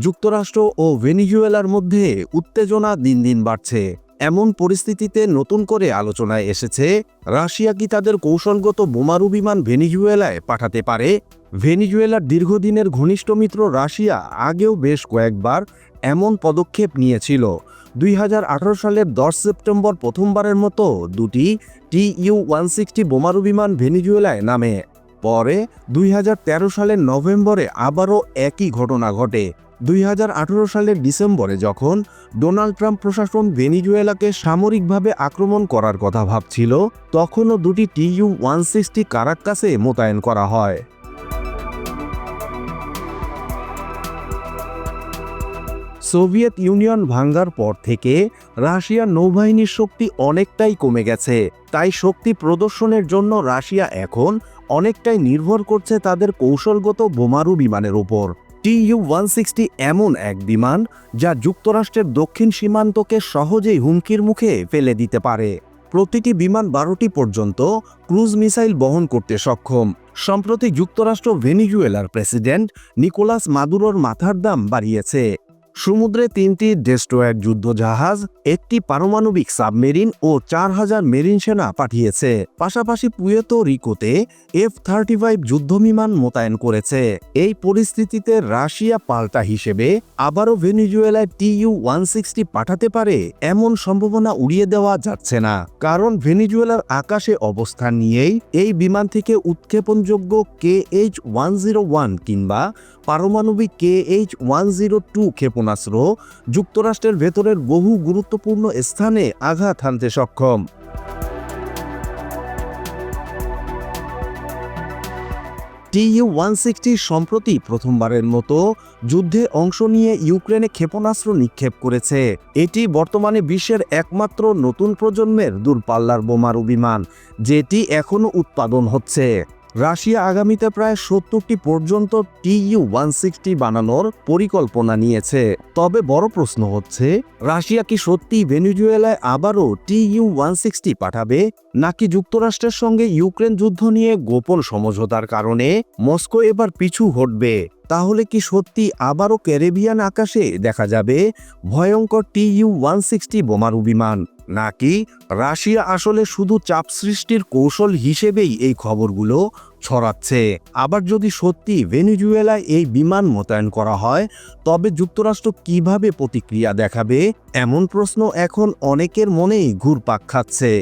যুক্তরাষ্ট্র ও ভেনেজুয়েলার মধ্যে উত্তেজনা দিন দিন বাড়ছে। এমন পরিস্থিতিতে নতুন করে আলোচনায় এসেছে, রাশিয়া কি তাদের কৌশলগত বোমারু বিমান ভেনেজুয়েলায় পাঠাতে পারে। ভেনেজুয়েলার দীর্ঘদিনের ঘনিষ্ঠ মিত্র রাশিয়া আগেও বেশ কয়েকবার এমন পদক্ষেপ নিয়েছিল। 2018 সালের 10 সেপ্টেম্বর প্রথমবারের মতো দুটি TU-160 বোমারু বিমান ভেনেজুয়েলায় নামে। পরে 2013 সালের নভেম্বরে আবারও একই ঘটনা ঘটে। 2018 সালের ডিসেম্বরে যখন ডোনাল্ড ট্রাম্প প্রশাসন ভেনেজুয়েলাকে সামরিকভাবে আক্রমণ করার কথা ভাবছিল, তখনও দুটি TU-160 কারাক্কাসে মোতায়েন করা হয়। সোভিয়েত ইউনিয়ন ভাঙ্গার পর থেকে রাশিয়ার নৌবাহিনীর শক্তি অনেকটাই কমে গেছে। তাই শক্তি প্রদর্শনের জন্য রাশিয়া এখন অনেকটাই নির্ভর করছে তাদের কৌশলগত বোমারু বিমানের উপর। TU-160 এমন এক বিমান যা যুক্তরাষ্ট্রের দক্ষিণ সীমান্তকে সহজেই হুমকির মুখে ফেলে দিতে পারে। প্রতিটি বিমান 12টি পর্যন্ত ক্রুজ মিসাইল বহন করতে সক্ষম। সম্প্রতি যুক্তরাষ্ট্র ভেনেজুয়েলার প্রেসিডেন্ট নিকোলাস মাদুরোর মাথার দাম বাড়িয়েছে। সমুদ্রে 3টি ডেস্ট্রয়ার যুদ্ধজাহাজ, একটি পারমাণবিক সাবমেরিন ও 4000 মেরিন সেনা পাঠিয়েছে। পাশাপাশি পুয়ের্তো রিকোতে F-35 যুদ্ধবিমান মোতায়েন করেছে। এই পরিস্থিতিতে রাশিয়া পাল্টা হিসেবে আবারও ভেনেজুয়েলায় TU-160 পাঠাতে পারে এমন সম্ভাবনা উড়িয়ে দেওয়া যাচ্ছে না। কারণ ভেনেজুয়েলার আকাশে অবস্থান নিয়েই এই বিমান থেকে উৎক্ষেপণযোগ্য KH-101 কিংবা পারমাণবিক KH-102 ক্ষেপণাস্ত্র যুক্তরাষ্ট্রের ভেতরের বহু গুরুত্বপূর্ণ স্থানে আঘাত হানতে সক্ষম। TU-160 সম্প্রতি প্রথমবারের মতো যুদ্ধে অংশ নিয়ে ইউক্রেনে ক্ষেপণাস্ত্র নিক্ষেপ করেছে। এটি বর্তমানে বিশ্বের একমাত্র নতুন প্রজন্মের দূরপাল্লার বোমারু বিমান, যেটি এখনও উৎপাদন হচ্ছে। রাশিয়া আগামীতে প্রায় 70টি পর্যন্ত TU-160 বানানোর পরিকল্পনা নিয়েছে। তবে বড় প্রশ্ন হচ্ছে, রাশিয়া কি সত্যি ভেনেজুয়েলায় আবারও TU-160 পাঠাবে, নাকি যুক্তরাষ্ট্রের সঙ্গে ইউক্রেন যুদ্ধ নিয়ে গোপন সমঝোতার কারণে মস্কো এবার পিছু হটবে? তাহলে কি সত্যি আবারও ক্যারিবিয়ান আকাশে দেখা যাবে ভয়ঙ্কর TU-160 বোমারু বিমান, নাকি রাশিয়া আসলে শুধু চাপ সৃষ্টির কৌশল হিসেবেই এই খবরগুলো ছড়াচ্ছে? আবার যদি সত্যি ভেনেজুয়েলায় এই বিমান মোতায়েন করা হয়, তবে যুক্তরাষ্ট্র কিভাবে প্রতিক্রিয়া দেখাবে? এমন প্রশ্ন এখন অনেকের মনেই ঘুরপাক খাচ্ছে।